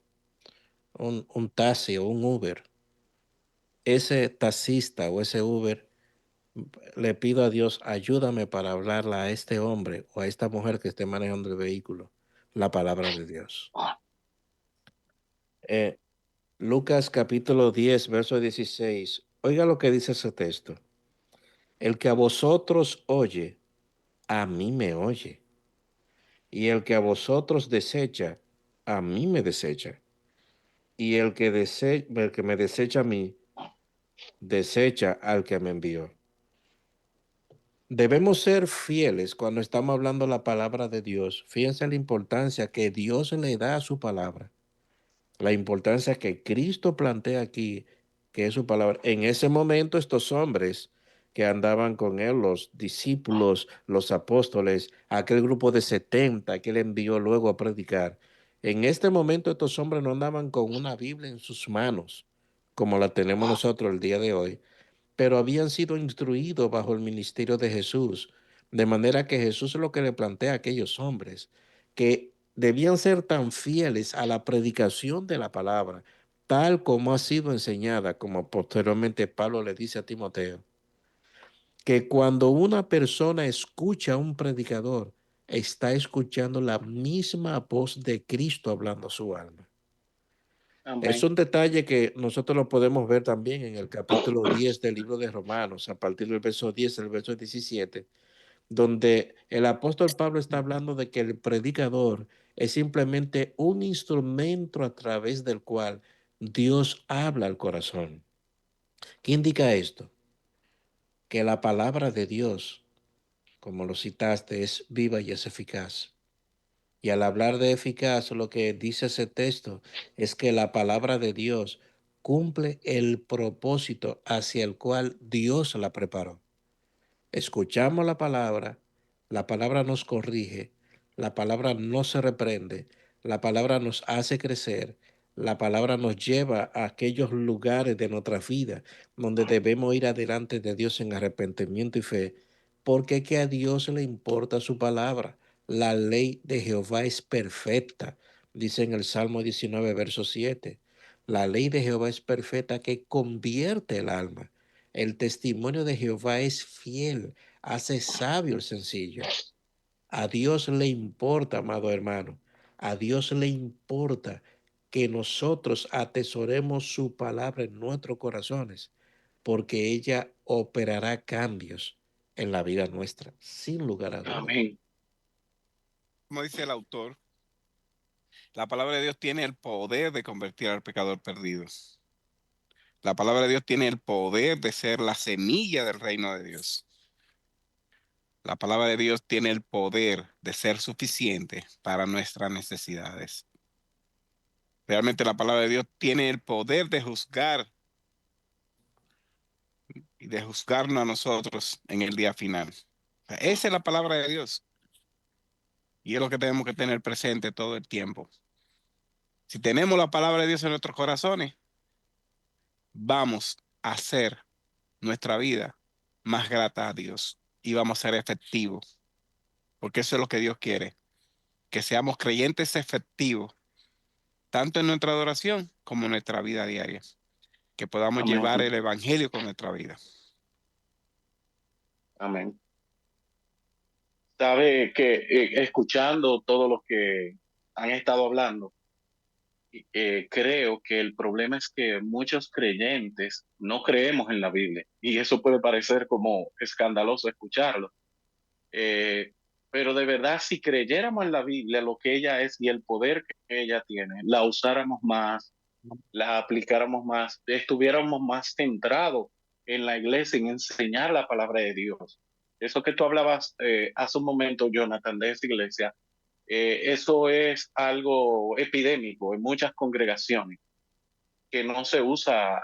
S5: un taxi o un Uber, ese taxista o ese Uber, le pido a Dios, ayúdame para hablarle a este hombre o a esta mujer que esté manejando el vehículo la palabra de Dios. Eh, Lucas capítulo 10, verso 16. Oiga lo que dice ese texto. El que a vosotros oye, a mí me oye. Y el que a vosotros desecha, a mí me desecha. Y el que me desecha a mí, desecha al que me envió. Debemos ser fieles cuando estamos hablando la palabra de Dios. Fíjense la importancia que Dios le da a su palabra. La importancia que Cristo plantea aquí, que es su palabra. En ese momento, estos hombres que andaban con él, los discípulos, los apóstoles, aquel grupo de 70 que él envió luego a predicar, en este momento estos hombres no andaban con una Biblia en sus manos, como la tenemos nosotros el día de hoy, pero habían sido instruidos bajo el ministerio de Jesús, de manera que Jesús es lo que le plantea a aquellos hombres, que debían ser tan fieles a la predicación de la palabra, tal como ha sido enseñada, como posteriormente Pablo le dice a Timoteo, que cuando una persona escucha a un predicador, está escuchando la misma voz de Cristo hablando a su alma. Es
S4: Amén.
S5: un detalle que nosotros lo podemos ver también en el capítulo 10 del libro de Romanos, a partir del verso 10 al verso 17, donde el apóstol Pablo está hablando de que el predicador es simplemente un instrumento a través del cual Dios habla al corazón. ¿Qué indica esto? Que la palabra de Dios, como lo citaste, es viva y es eficaz. Y al hablar de eficaz, lo que dice ese texto es que la palabra de Dios cumple el propósito hacia el cual Dios la preparó. Escuchamos la palabra nos corrige, la palabra nos se reprende, la palabra nos hace crecer, la palabra nos lleva a aquellos lugares de nuestra vida donde debemos ir adelante de Dios en arrepentimiento y fe, porque es que a Dios le importa su palabra. La ley de Jehová es perfecta, dice en el Salmo 19, verso 7. La ley de Jehová es perfecta que convierte el alma. El testimonio de Jehová es fiel, hace sabio el sencillo. A Dios le importa, amado hermano, a Dios le importa que nosotros atesoremos su palabra en nuestros corazones, porque ella operará cambios en la vida nuestra, sin lugar a dudas.
S4: Amén.
S3: Como dice el autor, la palabra de Dios tiene el poder de convertir al pecador perdido. La palabra de Dios tiene el poder de ser la semilla del reino de Dios. La palabra de Dios tiene el poder de ser suficiente para nuestras necesidades. Realmente la palabra de Dios tiene el poder de juzgar y de juzgarnos a nosotros en el día final. O sea, esa es la palabra de Dios y es lo que tenemos que tener presente todo el tiempo. Si tenemos la palabra de Dios en nuestros corazones, vamos a hacer nuestra vida más grata a Dios y vamos a ser efectivos, porque eso es lo que Dios quiere, que seamos creyentes efectivos, tanto en nuestra adoración como en nuestra vida diaria, que podamos llevar
S4: Amén.
S3: el evangelio con nuestra vida.
S4: Amén. Sabe que escuchando todo lo que han estado hablando, creo que el problema es que muchos creyentes no creemos en la Biblia y eso puede parecer como escandaloso escucharlo. Eh, pero de verdad, si creyéramos en la Biblia, lo que ella es y el poder que ella tiene, la usáramos más, la aplicáramos más, estuviéramos más centrados en la iglesia, en enseñar la palabra de Dios. Eso que tú hablabas hace un momento, Jonathan, de esa iglesia, eso es algo epidémico en muchas congregaciones, que no se usa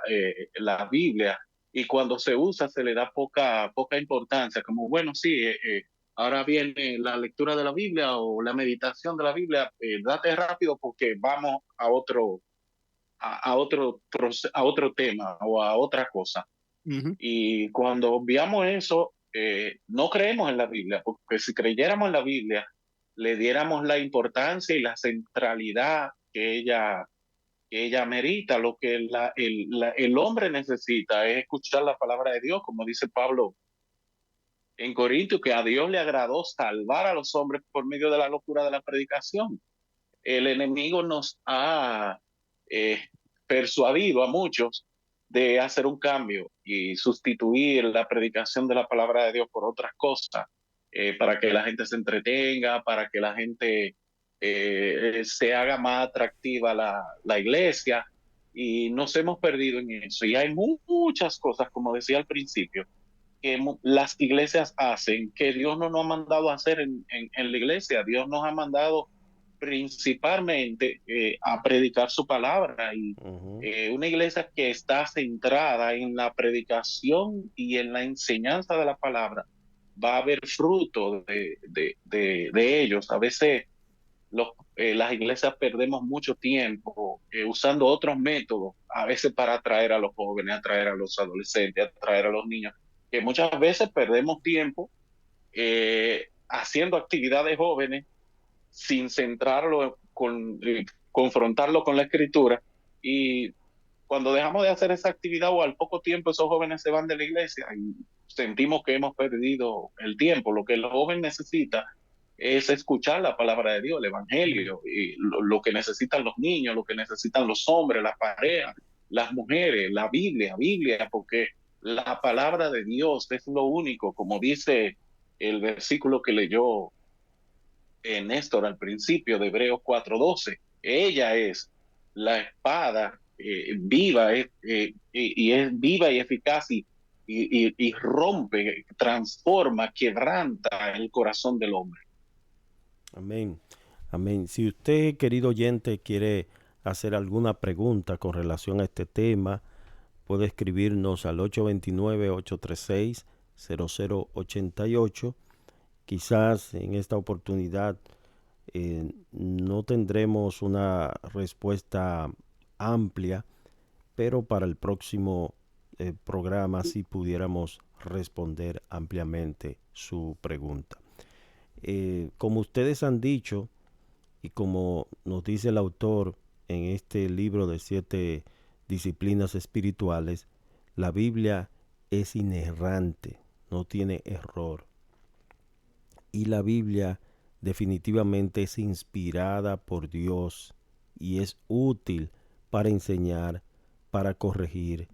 S4: la Biblia y cuando se usa se le da poca importancia, como bueno, sí, ahora viene la lectura de la Biblia o la meditación de la Biblia, date rápido porque vamos a otro tema o a otra cosa.
S3: Uh-huh.
S4: Y cuando obviamos eso, no creemos en la Biblia, porque si creyéramos en la Biblia, le diéramos la importancia y la centralidad que ella merita. Lo que el hombre necesita es escuchar la palabra de Dios, como dice Pablo en Corintios, que a Dios le agradó salvar a los hombres por medio de la locura de la predicación. El enemigo nos ha eh, persuadido a muchos de hacer un cambio y sustituir la predicación de la palabra de Dios por otras cosas, para que la gente se entretenga, para que la gente se haga más atractiva la iglesia, y nos hemos perdido en eso. Y hay muchas cosas, como decía al principio, que las iglesias hacen que Dios no nos ha mandado a hacer en la iglesia. Dios nos ha mandado principalmente a predicar su palabra, y una iglesia que está centrada en la predicación y en la enseñanza de la palabra va a haber fruto de ellos. A veces las iglesias perdemos mucho tiempo usando otros métodos, a veces para atraer a los jóvenes, atraer a los adolescentes, atraer a los niños, que muchas veces perdemos tiempo haciendo actividades jóvenes sin centrarlo confrontarlo con la escritura, y cuando dejamos de hacer esa actividad o al poco tiempo esos jóvenes se van de la iglesia y sentimos que hemos perdido el tiempo. Lo que el joven necesita es escuchar la palabra de Dios, el evangelio, y lo que necesitan los niños, lo que necesitan los hombres, las parejas, las mujeres, la Biblia, porque la palabra de Dios es lo único, como dice el versículo que leyó Néstor al principio de Hebreos 4:12. Ella es la espada viva, y es viva y eficaz, y rompe, transforma, quebranta el corazón del hombre.
S2: Amén. Amén. Si usted, querido oyente, quiere hacer alguna pregunta con relación a este tema, puede escribirnos al 829-836-0088. Quizás en esta oportunidad no tendremos una respuesta amplia, pero para el próximo programa sí pudiéramos responder ampliamente su pregunta. Como ustedes han dicho y como nos dice el autor en este libro de 7 disciplinas espirituales, la Biblia es inerrante, no tiene error. Y la Biblia definitivamente es inspirada por Dios y es útil para enseñar, para corregir,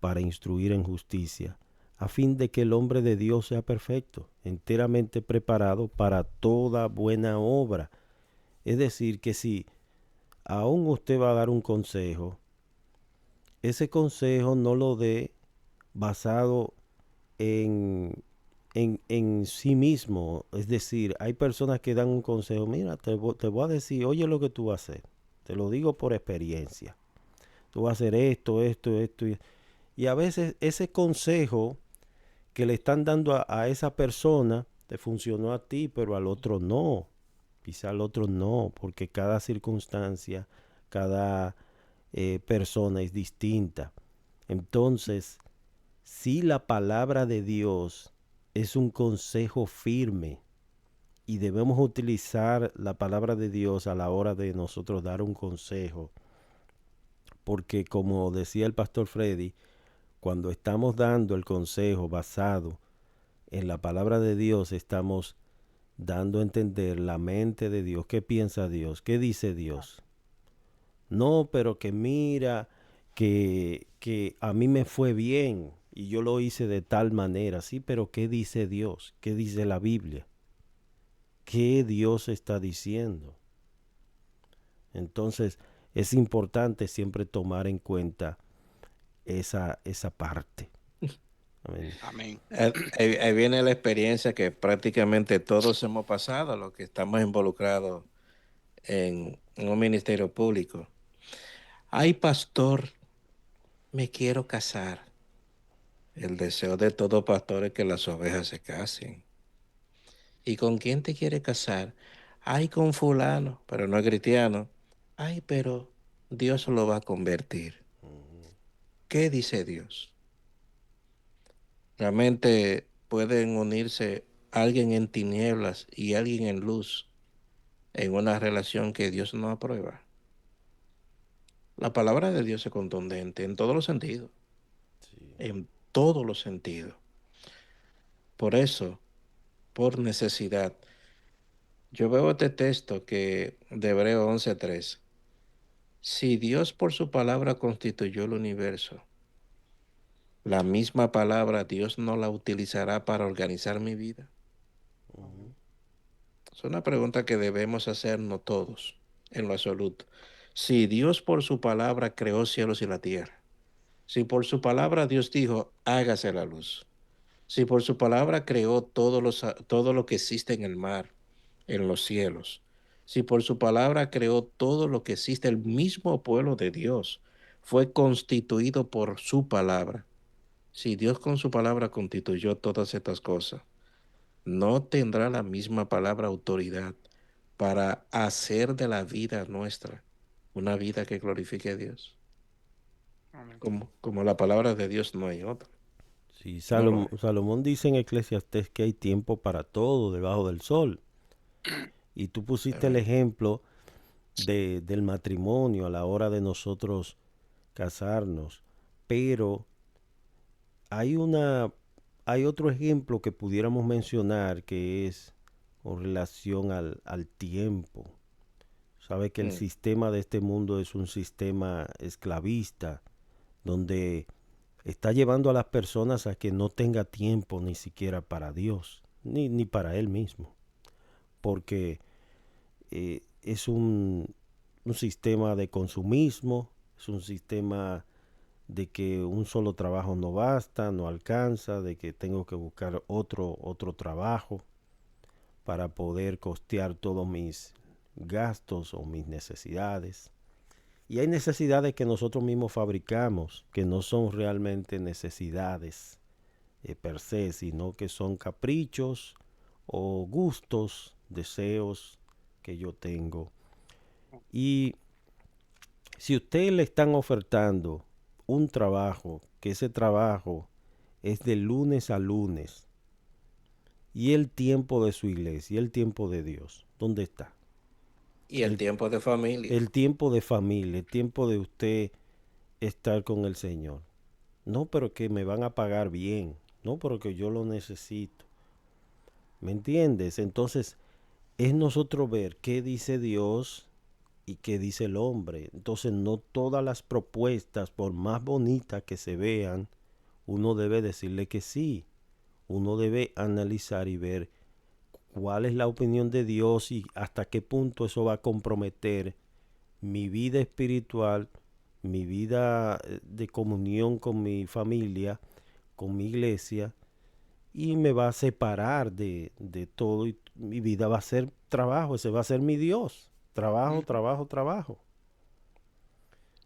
S2: para instruir en justicia, a fin de que el hombre de Dios sea perfecto, enteramente preparado para toda buena obra. Es decir, que si aún usted va a dar un consejo, ese consejo no lo dé basado en sí mismo. Es decir, hay personas que dan un consejo, mira, te voy a decir, oye lo que tú vas a hacer. Te lo digo por experiencia. Tú vas a hacer esto, esto, esto. Y a veces ese consejo que le están dando a esa persona te funcionó a ti, pero al otro no. Quizá al otro no, porque cada circunstancia, cada persona es distinta. Entonces, si la palabra de Dios es un consejo firme y debemos utilizar la palabra de Dios a la hora de nosotros dar un consejo, porque como decía el pastor Freddy, cuando estamos dando el consejo basado en la palabra de Dios, estamos dando a entender la mente de Dios. ¿Qué piensa Dios? ¿Qué dice Dios? No, pero que mira, que a mí me fue bien y yo lo hice de tal manera. Sí, pero ¿qué dice Dios? ¿Qué dice la Biblia? ¿Qué Dios está diciendo? Entonces es importante siempre tomar en cuenta esa parte. Amén.
S3: Amén.
S5: Ahí viene la experiencia que prácticamente todos hemos pasado, los que estamos involucrados en un ministerio público. Ay, pastor, me quiero casar. El deseo de todo pastor es que las ovejas se casen. ¿Y con quién te quiere casar? Ay, con fulano, pero no es cristiano. Ay, pero Dios lo va a convertir. ¿Qué dice Dios? Realmente pueden unirse alguien en tinieblas y alguien en luz en una relación que Dios no aprueba. La palabra de Dios es contundente en todos los sentidos, en todos los sentidos. Por eso, por necesidad, yo veo este texto que de Hebreo 11:3. Si Dios por su palabra constituyó el universo, la misma palabra Dios no la utilizará para organizar mi vida. Es una pregunta que debemos hacernos todos, en lo absoluto. Si Dios por su palabra creó cielos y la tierra, si por su palabra Dios dijo, hágase la luz, si por su palabra creó todo lo que existe en el mar, en los cielos, si por su palabra creó todo lo que existe, el mismo pueblo de Dios fue constituido por su palabra. Si Dios con su palabra constituyó todas estas cosas, no tendrá la misma palabra autoridad para hacer de la vida nuestra una vida que glorifique a Dios.
S3: Amén.
S5: Como la palabra de Dios no hay otra.
S2: Sí,
S5: No lo hay.
S2: Salomón dice en Eclesiastés que hay tiempo para todo debajo del sol. Y tú pusiste el
S5: Amén.
S2: ejemplo del matrimonio a la hora de nosotros casarnos. Pero hay hay otro ejemplo que pudiéramos mencionar que es con relación al tiempo. Sabe que el
S5: Mm.
S2: sistema de este mundo es un sistema esclavista, donde está llevando a las personas a que no tenga tiempo ni siquiera para Dios, ni para Él mismo. Porque es un sistema de consumismo, es un sistema de que un solo trabajo no basta, no alcanza, de que tengo que buscar otro trabajo para poder costear todos mis gastos o mis necesidades. Y hay necesidades que nosotros mismos fabricamos, que no son realmente necesidades per se, sino que son caprichos o gustos, deseos que yo tengo. Y si usted le están ofertando un trabajo, que ese trabajo es de lunes a lunes, y el tiempo de su iglesia, y el tiempo de Dios, ¿dónde está?
S5: Y el tiempo de familia.
S2: El tiempo de familia, el tiempo de usted estar con el Señor. No, pero que me van a pagar bien. No, pero que yo lo necesito. ¿Me entiendes? Entonces, es nosotros ver qué dice Dios ¿Y qué dice el hombre? Entonces no todas las propuestas, por más bonitas que se vean, uno debe decirle que sí. Uno debe analizar y ver cuál es la opinión de Dios y hasta qué punto eso va a comprometer mi vida espiritual, mi vida de comunión con mi familia, con mi iglesia, y me va a separar de todo y mi vida va a ser trabajo, ese va a ser mi Dios. Trabajo, trabajo, trabajo.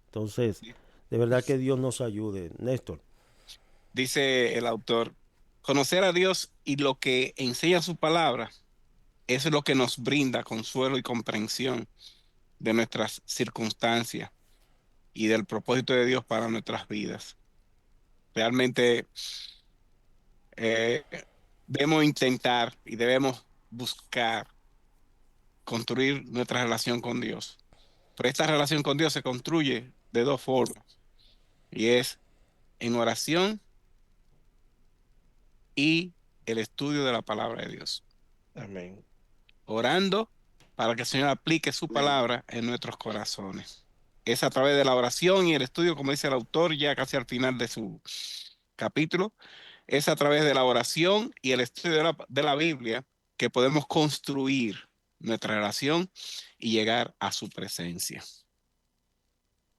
S2: Entonces, de verdad que Dios nos ayude. Néstor.
S3: Dice el autor, conocer a Dios y lo que enseña su palabra, eso es lo que nos brinda consuelo y comprensión de nuestras circunstancias y del propósito de Dios para nuestras vidas. Realmente debemos intentar y debemos buscar construir nuestra relación con Dios. Pero esta relación con Dios se construye de dos formas, y es en oración y el estudio de la palabra de Dios.
S5: Amén.
S3: Orando para que el Señor aplique su palabra en nuestros corazones. Es a través de la oración y el estudio, como dice el autor ya casi al final de su capítulo, es a través de la oración y el estudio de la Biblia que podemos construir nuestra relación y llegar a su presencia.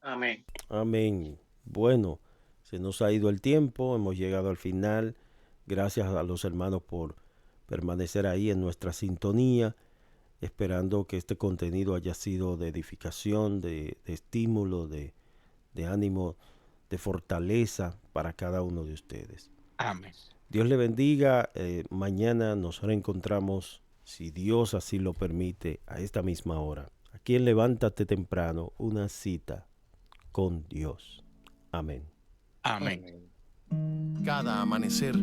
S4: Amén.
S2: Amén. Bueno, se nos ha ido el tiempo, hemos llegado al final. Gracias a los hermanos por permanecer ahí en nuestra sintonía, esperando que este contenido haya sido de edificación, de estímulo, de ánimo, de fortaleza para cada uno de ustedes.
S3: Amén.
S2: Dios le bendiga. Mañana nos reencontramos, si Dios así lo permite, a esta misma hora. Aquí en Levántate Temprano, una cita con Dios. Amén.
S3: Amén.
S1: Cada amanecer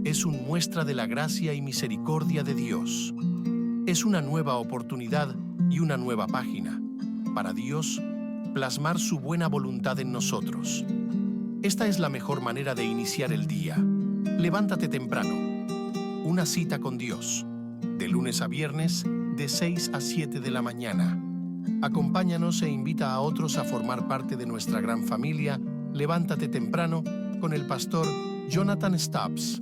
S1: es una muestra de la gracia y misericordia de Dios. Es una nueva oportunidad y una nueva página para Dios plasmar su buena voluntad en nosotros. Esta es la mejor manera de iniciar el día. Levántate temprano. Una cita con Dios. De lunes a viernes, de 6 a 7 de la mañana. Acompáñanos e invita a otros a formar parte de nuestra gran familia Levántate Temprano con el pastor Jonathan Stubbs.